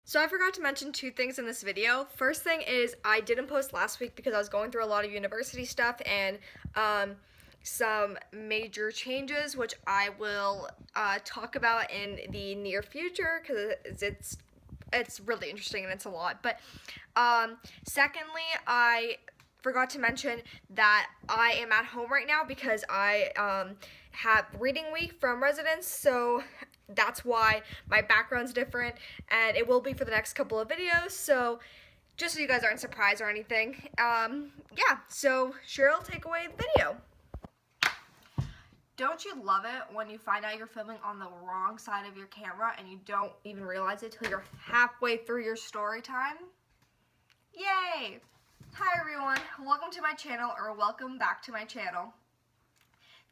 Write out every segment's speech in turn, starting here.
So I forgot to mention two things in this video. First thing is I didn't post last week because I was going through a lot of university stuff and some major changes, which I will talk about in the near future because it's really interesting and it's a lot. But secondly, I forgot to mention that I am at home right now because I have reading week from residence, so that's why my background's different, and it will be for the next couple of videos, so just so you guys aren't surprised or anything. Yeah, so Cheryl, take away the video. Don't you love it when you find out you're filming on the wrong side of your camera and you don't even realize it till you're halfway through your story time? Yay! Hi everyone, welcome to my channel, or welcome back to my channel.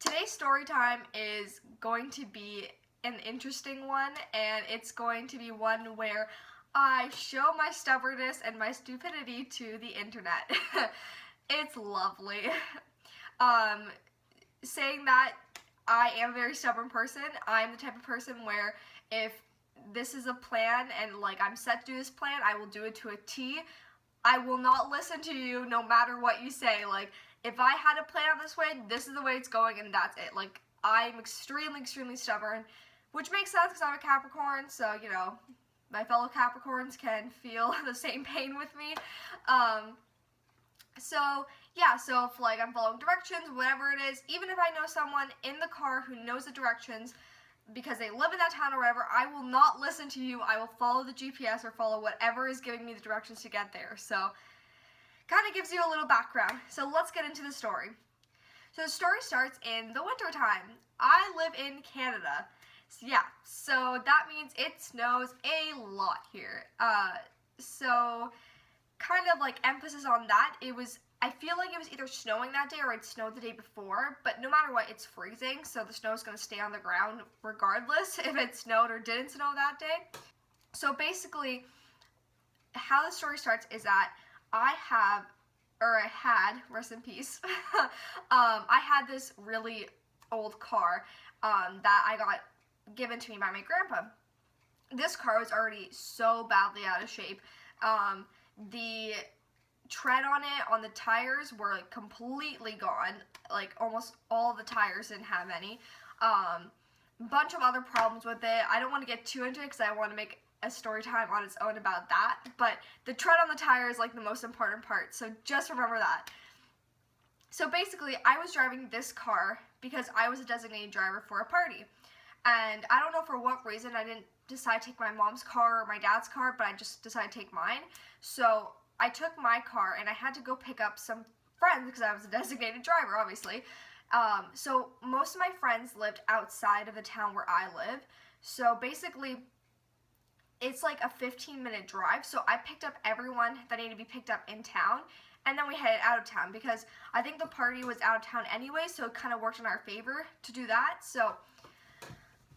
Today's story time is going to be an interesting one, and it's going to be one where I show my stubbornness and my stupidity to the internet. It's lovely. Saying that, I am a very stubborn person. I'm the type of person where if this is a plan and like I'm set to do this plan, I will do it to a T. I will not listen to you no matter what you say. Like, if I had a plan out this way, this is the way it's going and that's it. Like, I'm extremely stubborn, which makes sense because I'm a Capricorn, so, you know, my fellow Capricorns can feel the same pain with me. So, yeah, so if, like, I'm following directions, whatever it is, even if I know someone in the car who knows the directions because they live in that town or whatever, I will not listen to you. I will follow the GPS or follow whatever is giving me the directions to get there. So, kind of gives you a little background. So, let's get into the story. So, the story starts in the winter time. I live in Canada. So, yeah, so that means it snows a lot here. So kind of like emphasis on that, I feel like it was either snowing that day or it snowed the day before, but no matter what, it's freezing, so the snow is going to stay on the ground regardless if it snowed or didn't snow that day. So basically, how the story starts is that I had, rest in peace, I had this really old car that I got given to me by my grandpa. This car was already so badly out of shape. The tread on it, on the tires, were like completely gone. Like almost all the tires didn't have any. Bunch of other problems with it. I don't want to get too into it because I want to make a story time on its own about that. But the tread on the tire is like the most important part, so just remember that. So basically, I was driving this car because I was a designated driver for a party. And I don't know for what reason I didn't decide to take my mom's car or my dad's car, but I just decided to take mine. So I took my car and I had to go pick up some friends because I was a designated driver, obviously. So most of my friends lived outside of the town where I live. So basically, it's like a 15-minute drive. So I picked up everyone that needed to be picked up in town. And then we headed out of town because I think the party was out of town anyway, so it kind of worked in our favor to do that. So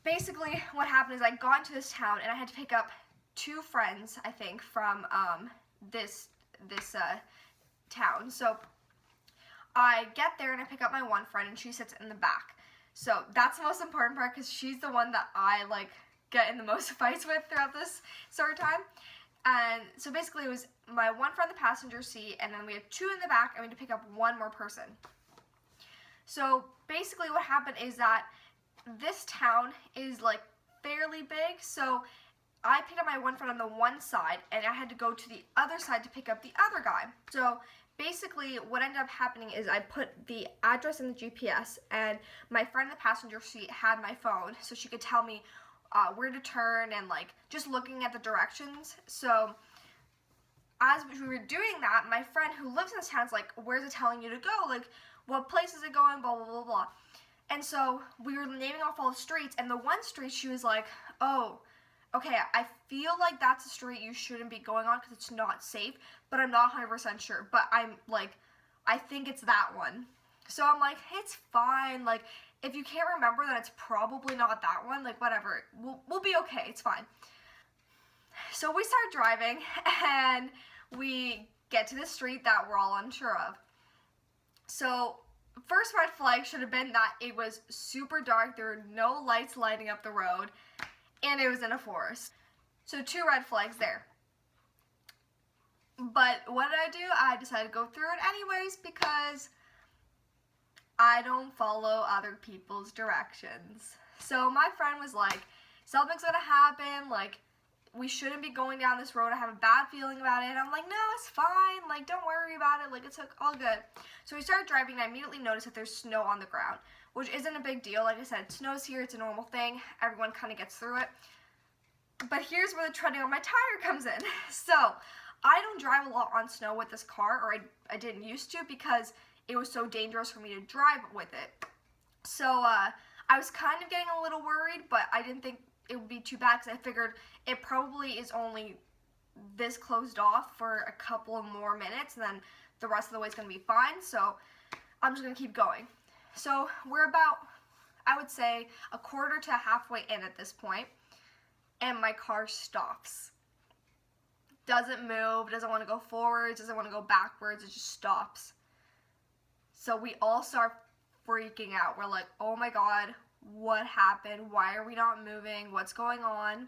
basically, what happened is I got into this town and I had to pick up two friends, I think, from this town. So I get there and I pick up my one friend and she sits in the back. So that's the most important part because she's the one that I like get in the most fights with throughout this story time. And so basically it was my one friend in the passenger seat, and then we had two in the back, and we had to pick up one more person. So basically what happened is that this town is like fairly big, so I picked up my one friend on the one side and I had to go to the other side to pick up the other guy. So basically what ended up happening is I put the address in the GPS, and my friend in the passenger seat had my phone so she could tell me where to turn and like just looking at the directions. So as we were doing that, my friend who lives in this town is like, where's it telling you to go? Like, what place is it going? Blah, blah, blah, blah. And so we were naming off all the streets, and the one street she was like, oh, okay, I feel like that's a street you shouldn't be going on because it's not safe, but I'm not 100% sure. But I'm like, I think it's that one. So I'm like, hey, it's fine. Like, if you can't remember, then it's probably not that one. Like, whatever. We'll be okay. It's fine. So we start driving, and we get to the street that we're all unsure of. So first red flag should have been that it was super dark, there were no lights lighting up the road, and it was in a forest. So 2 red flags there. But what did I do? I decided to go through it anyways because I don't follow other people's directions. So my friend was like, something's gonna happen, like, we shouldn't be going down this road, I have a bad feeling about it. And I'm like, no, it's fine, like, don't worry about it, like, it's all good. So we started driving and I immediately noticed that there's snow on the ground, which isn't a big deal. Like I said, snow's here, it's a normal thing, everyone kind of gets through it. But here's where the treading on my tire comes in. So I don't drive a lot on snow with this car, or I didn't used to, because it was so dangerous for me to drive with it. So I was kind of getting a little worried, but I didn't think it would be too bad because I figured it probably is only this closed off for a couple more minutes and then the rest of the way is going to be fine. So I'm just going to keep going. So we're about, I would say, a quarter to halfway in at this point, and my car stops. Doesn't move, doesn't want to go forwards, doesn't want to go backwards, it just stops. So we all start freaking out. We're like, oh my god, what happened? Why are we not moving? What's going on?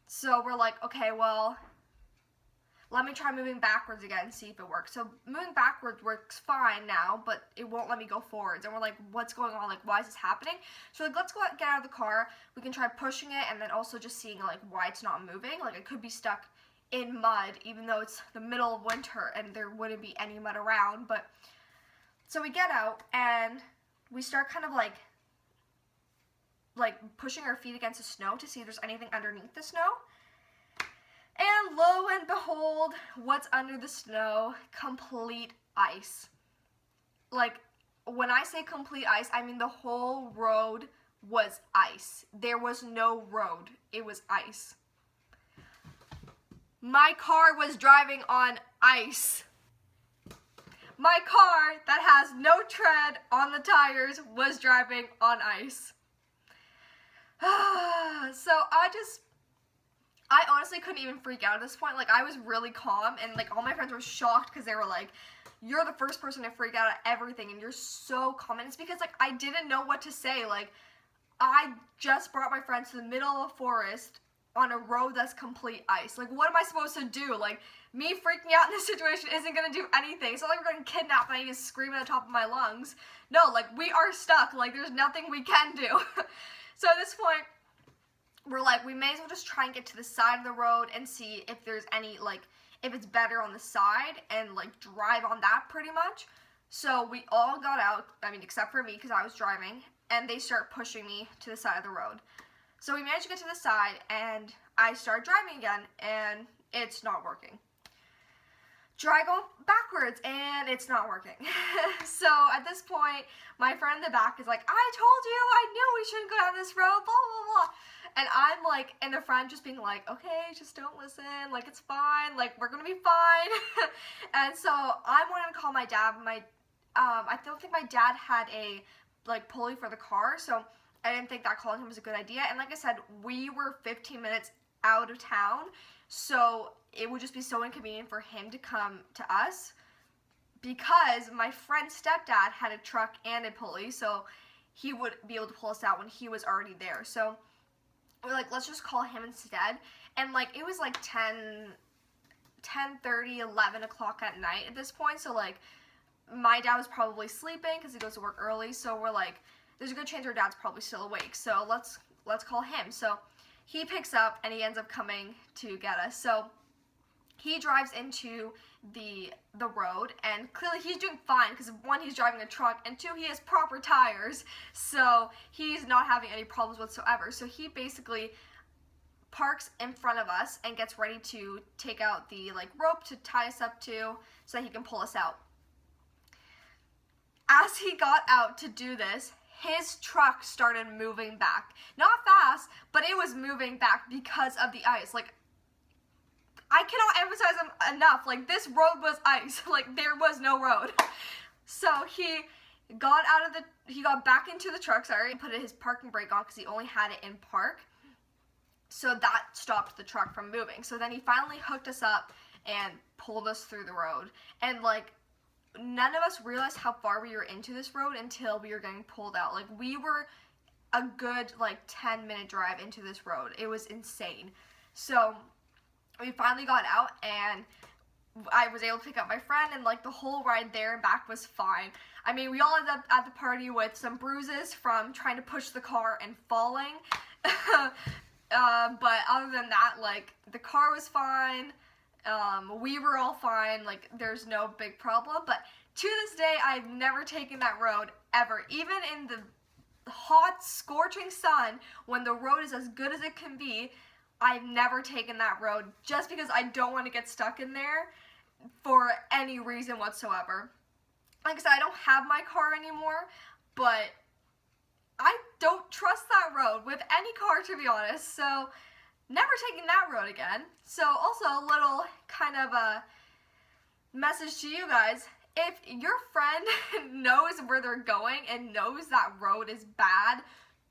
So we're like, okay, well, let me try moving backwards again and see if it works. So moving backwards works fine now, but it won't let me go forwards. And we're like, what's going on? Like, why is this happening? So like, let's get out of the car. We can try pushing it and then also just seeing like why it's not moving. Like, it could be stuck in mud, even though it's the middle of winter and there wouldn't be any mud around. But so we get out and we start kind of like pushing our feet against the snow to see if there's anything underneath the snow. And lo and behold, what's under the snow? Complete ice. Like, when I say complete ice, I mean the whole road was ice. There was no road. It was ice. My car was driving on ice. My car that has no tread on the tires was driving on ice. So I honestly couldn't even freak out at this point. Like, I was really calm, and like all my friends were shocked because they were like, you're the first person to freak out at everything and you're so calm. And it's because like I didn't know what to say. Like, I just brought my friends to the middle of a forest on a road that's complete ice. Like, what am I supposed to do? Like, me freaking out in this situation isn't gonna do anything. It's not like we're getting kidnapped and I need to scream at the top of my lungs. No, like, we are stuck. Like, there's nothing we can do. So at this point, we're like, we may as well just try and get to the side of the road and see if there's any, like, if it's better on the side and, like, drive on that pretty much. So we all got out, I mean, except for me because I was driving, and they start pushing me to the side of the road. So we managed to get to the side, and I start driving again, and it's not working. Try going backwards, and it's not working. So at this point, my friend in the back is like, I told you, I knew we shouldn't go down this road, blah, blah, blah. And I'm like, and the friend just being like, okay, just don't listen, like, it's fine, like, we're gonna be fine. And so I wanted to call my dad. I don't think my dad had a, like, pulley for the car, so I didn't think that calling him was a good idea. And like I said, we were 15 minutes out of town, so it would just be so inconvenient for him to come to us because my friend's stepdad had a truck and a pulley, so he would be able to pull us out when he was already there. So we're like, let's just call him instead. And like, it was like 10:30, 11 o'clock at night at this point, so like, my dad was probably sleeping because he goes to work early, so we're like, there's a good chance our dad's probably still awake, so let's call him. So he picks up and he ends up coming to get us. So he drives into the road, and clearly he's doing fine because one, he's driving a truck, and two, he has proper tires, so he's not having any problems whatsoever. So he basically parks in front of us and gets ready to take out the like rope to tie us up to so that he can pull us out. As he got out to do this, his truck started moving back. Not fast, but it was moving back because of the ice. Like, I cannot emphasize enough, like, this road was ice. Like, there was no road. So he got back into the truck, and put his parking brake on because he only had it in park. So that stopped the truck from moving. So then he finally hooked us up and pulled us through the road. And like, none of us realized how far we were into this road until we were getting pulled out. Like, we were a good, like, 10-minute drive into this road. It was insane. So we finally got out, and I was able to pick up my friend, and like the whole ride there and back was fine. I mean, we all ended up at the party with some bruises from trying to push the car and falling. But other than that, like, the car was fine. We were all fine. Like, there's no big problem. But to this day, I've never taken that road ever. Even in the hot, scorching sun, when the road is as good as it can be, I've never taken that road just because I don't want to get stuck in there for any reason whatsoever. Like I said, I don't have my car anymore, but I don't trust that road with any car, to be honest. So never taking that road again. So also a little kind of a message to you guys. If your friend knows where they're going and knows that road is bad,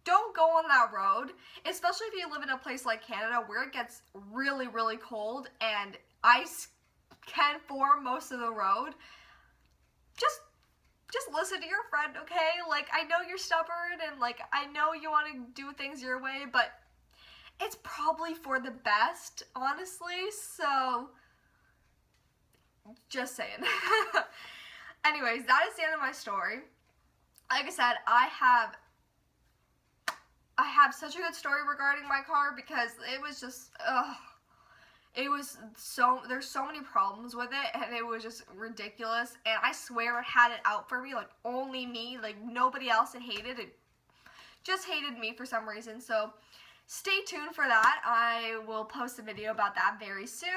don't go on that road, especially if you live in a place like Canada where it gets really, really cold and ice can form most of the road. Just listen to your friend, okay? Like, I know you're stubborn and like I know you want to do things your way, but it's probably for the best, honestly. So just saying. Anyways, that is the end of my story. Like I said, I have such a good story regarding my car because it was just, it was there's so many problems with it, and it was just ridiculous, and I swear it had it out for me, like, only me, like, nobody else had hated it, just hated me for some reason. So stay tuned for that. I will post a video about that very soon,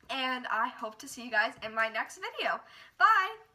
and I hope to see you guys in my next video. Bye!